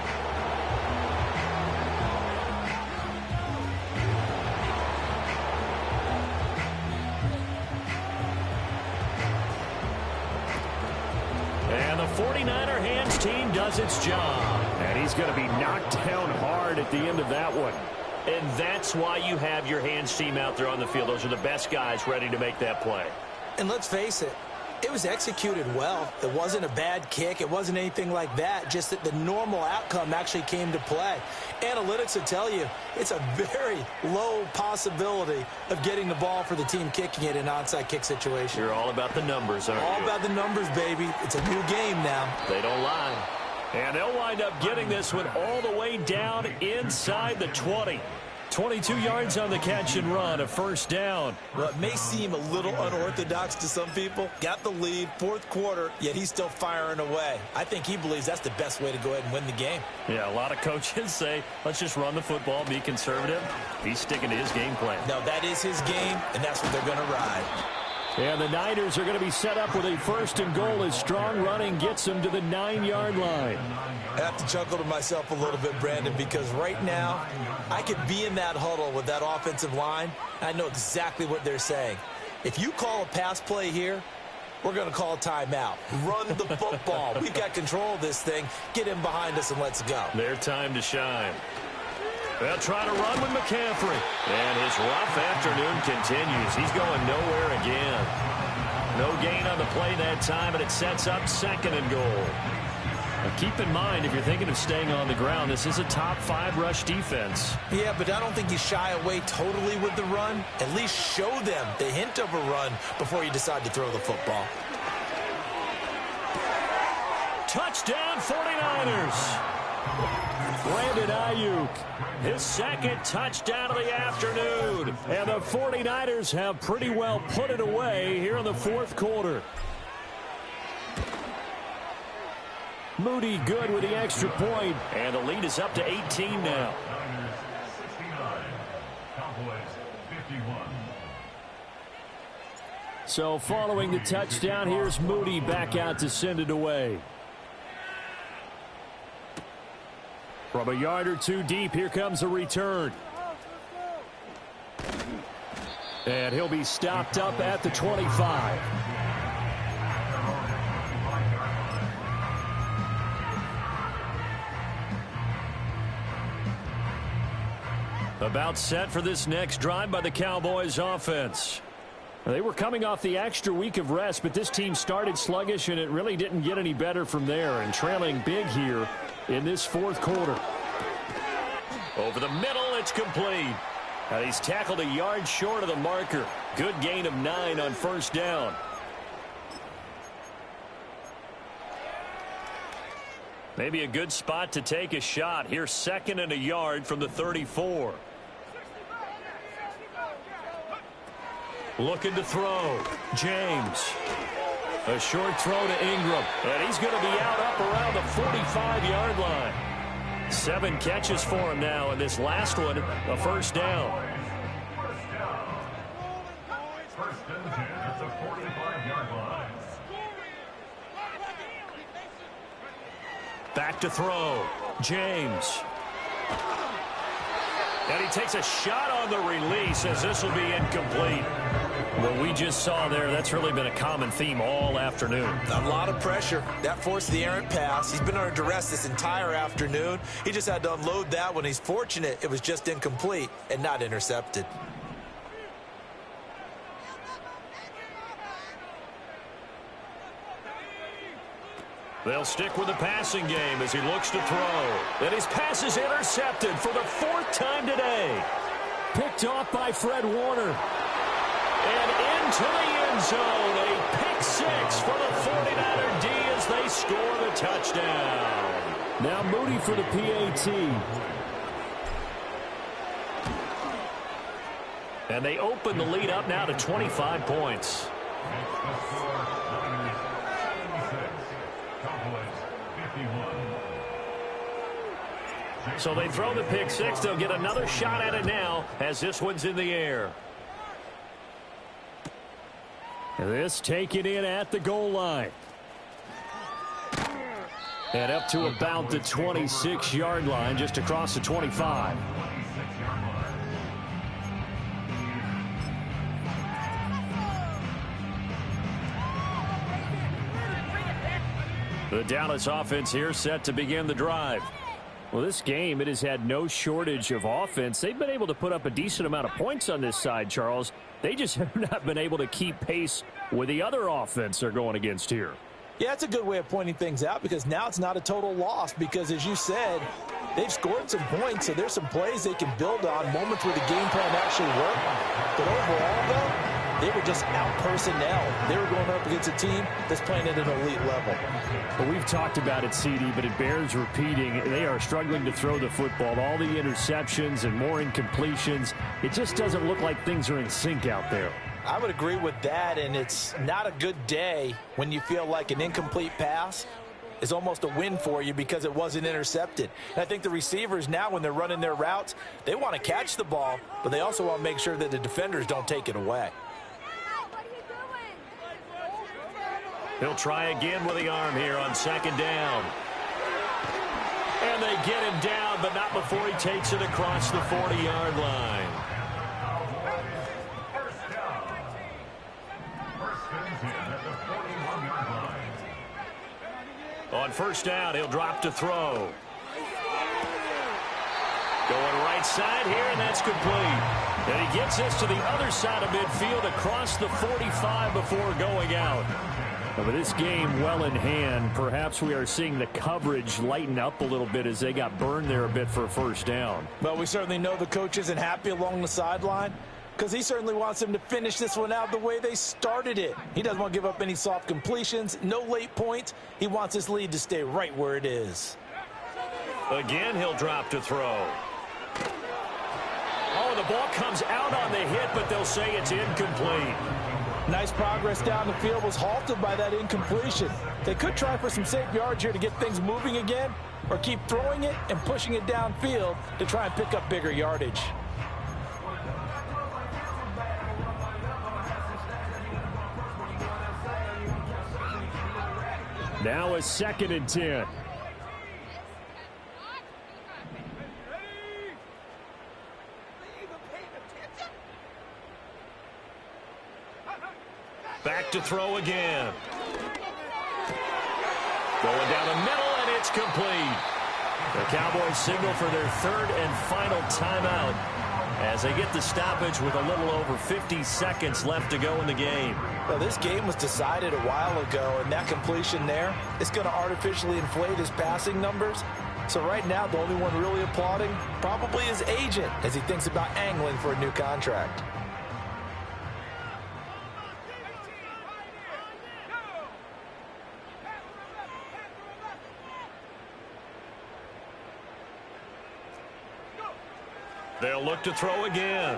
And the 49er hands team does its job. And he's going to be knocked down hard at the end of that one. And that's why you have your hands team out there on the field. Those are the best guys ready to make that play. And let's face it, it was executed well. It wasn't a bad kick. It wasn't anything like that. Just that the normal outcome actually came to play. Analytics will tell you it's a very low possibility of getting the ball for the team kicking it in an onside kick situation. You're all about the numbers, aren't you? All about the numbers, baby. It's a new game now. They don't lie. And they'll wind up getting this one all the way down inside the 20. 22 yards on the catch and run, a first down. Well, it may seem a little unorthodox to some people. Got the lead, 4th quarter, yet he's still firing away. I think he believes that's the best way to go ahead and win the game. Yeah, a lot of coaches say, let's just run the football, be conservative. He's sticking to his game plan. No, that is his game, and that's what they're going to ride. And the Niners are going to be set up with a 1st and goal as strong running gets them to the 9-yard line. I have to chuckle to myself a little bit, Brandon, because right now I could be in that huddle with that offensive line. I know exactly what they're saying. If you call a pass play here, we're going to call a timeout. Run the football. We've got control of this thing. Get him behind us and let's go. Their time to shine. They'll try to run with McCaffrey. And his rough afternoon continues. He's going nowhere again. No gain on the play that time, and it sets up 2nd and goal. Now keep in mind, if you're thinking of staying on the ground, this is a top 5 rush defense. Yeah, but I don't think you shy away totally with the run. At least show them the hint of a run before you decide to throw the football. Touchdown 49ers. Brandon Ayuk, his 2nd touchdown of the afternoon. And the 49ers have pretty well put it away here in the 4th quarter. Moody good with the extra point. And the lead is up to 18 now. So following the touchdown, here's Moody back out to send it away. From a yard or 2 deep, here comes a return. And he'll be stopped up at the 25. About set for this next drive by the Cowboys offense. They were coming off the extra week of rest, but this team started sluggish, and it really didn't get any better from there. And trailing big here in this 4th quarter. Over the middle, it's complete. And he's tackled a yard short of the marker. Good gain of 9 on first down. Maybe a good spot to take a shot. Here's 2nd and a yard from the 34. Looking to throw. James. A short throw to Ingram. And he's going to be out up around the 45-yard line. 7 catches for him now, and this last one, a first down. First and 10 at the 45-yard line. Back to throw. James. And he takes a shot on the release as this will be incomplete. What we just saw there, that's really been a common theme all afternoon. A lot of pressure. That forced the errant pass. He's been under duress this entire afternoon. He just had to unload that one. He's fortunate it was just incomplete and not intercepted. They'll stick with the passing game as he looks to throw. And his pass is intercepted for the 4th time today. Picked off by Fred Warner. And into the end zone. A pick 6 for the 49er D as they score the touchdown. Now Moody for the PAT. And they open the lead up now to 25 points. So they throw the pick 6. They'll get another shot at it now as this one's in the air. This taken in at the goal line. And up to about the 26-yard line, just across the 25. The Dallas offense here set to begin the drive. Well, this game, it has had no shortage of offense. They've been able to put up a decent amount of points on this side, Charles. They just have not been able to keep pace with the other offense they're going against here. Yeah, it's a good way of pointing things out because now it's not a total loss because, as you said, they've scored some points, so there's some plays they can build on, moments where the game plan actually worked. But overall, though, they were just out personnel. They were going up against a team that's playing at an elite level. Well, we've talked about it, CD, but it bears repeating. They are struggling to throw the football. All the interceptions and more incompletions. It just doesn't look like things are in sync out there. I would agree with that, and it's not a good day when you feel like an incomplete pass is almost a win for you because it wasn't intercepted. And I think the receivers now, when they're running their routes, they want to catch the ball, but they also want to make sure that the defenders don't take it away. He'll try again with the arm here on 2nd down. And they get him down, but not before he takes it across the 40-yard line. On first down, he'll drop to throw. Going right side here, and that's complete. And he gets this to the other side of midfield across the 45 before going out. But this game well in hand. Perhaps we are seeing the coverage lighten up a little bit as they got burned there a bit for a first down. Well, we certainly know the coach isn't happy along the sideline because he certainly wants them to finish this one out the way they started it. He doesn't want to give up any soft completions, no late points. He wants this lead to stay right where it is. Again, he'll drop to throw. Oh, the ball comes out on the hit, but they'll say it's incomplete. Nice progress down the field was halted by that incompletion. They could try for some safe yards here to get things moving again, or keep throwing it and pushing it downfield to try and pick up bigger yardage. Now a 2nd and 10. Back to throw again. Going down the middle, and it's complete. The Cowboys signal for their 3rd and final timeout as they get the stoppage with a little over 50 seconds left to go in the game. Well, this game was decided a while ago, and that completion there is going to artificially inflate his passing numbers. So right now, the only one really applauding probably his agent as he thinks about angling for a new contract. They'll look to throw again.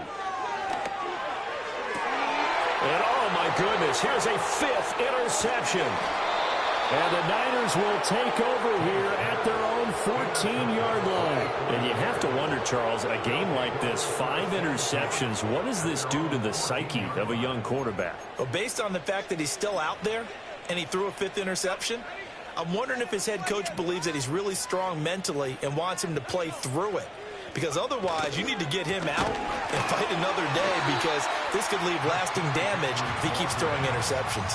And oh my goodness, here's a 5th interception. And the Niners will take over here at their own 14-yard line. And you have to wonder, Charles, a game like this, 5 interceptions, what does this do to the psyche of a young quarterback? Well, based on the fact that he's still out there and he threw a 5th interception, I'm wondering if his head coach believes that he's really strong mentally and wants him to play through it. Because otherwise, you need to get him out and fight another day, because this could leave lasting damage if he keeps throwing interceptions.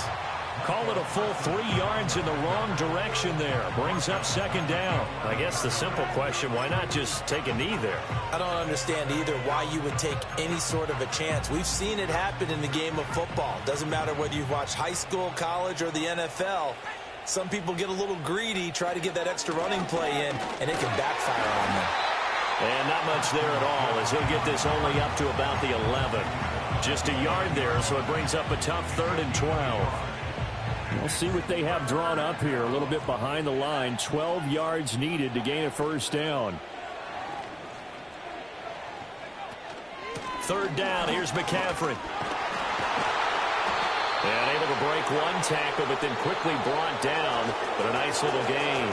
Call it a full 3 yards in the wrong direction there. Brings up 2nd down. I guess the simple question, why not just take a knee there? I don't understand either why you would take any sort of a chance. We've seen it happen in the game of football. Doesn't matter whether you've watched high school, college, or the NFL. Some people get a little greedy, try to get that extra running play in, and it can backfire on them. And not much there at all, as he'll get this only up to about the 11. Just a yard there, so it brings up a tough 3rd and 12. We'll see what they have drawn up here. A little bit behind the line. 12 yards needed to gain a 1st down. 3rd down. Here's McCaffrey. And able to break 1 tackle, but then quickly brought down. But a nice little gain.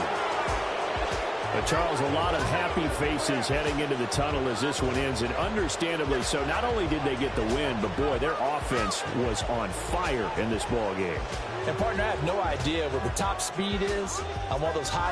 But Charles, a lot of happy faces heading into the tunnel as this one ends, and understandably so. Not only did they get the win, but boy, their offense was on fire in this ball game. And partner, I have no idea what the top speed is on one of those high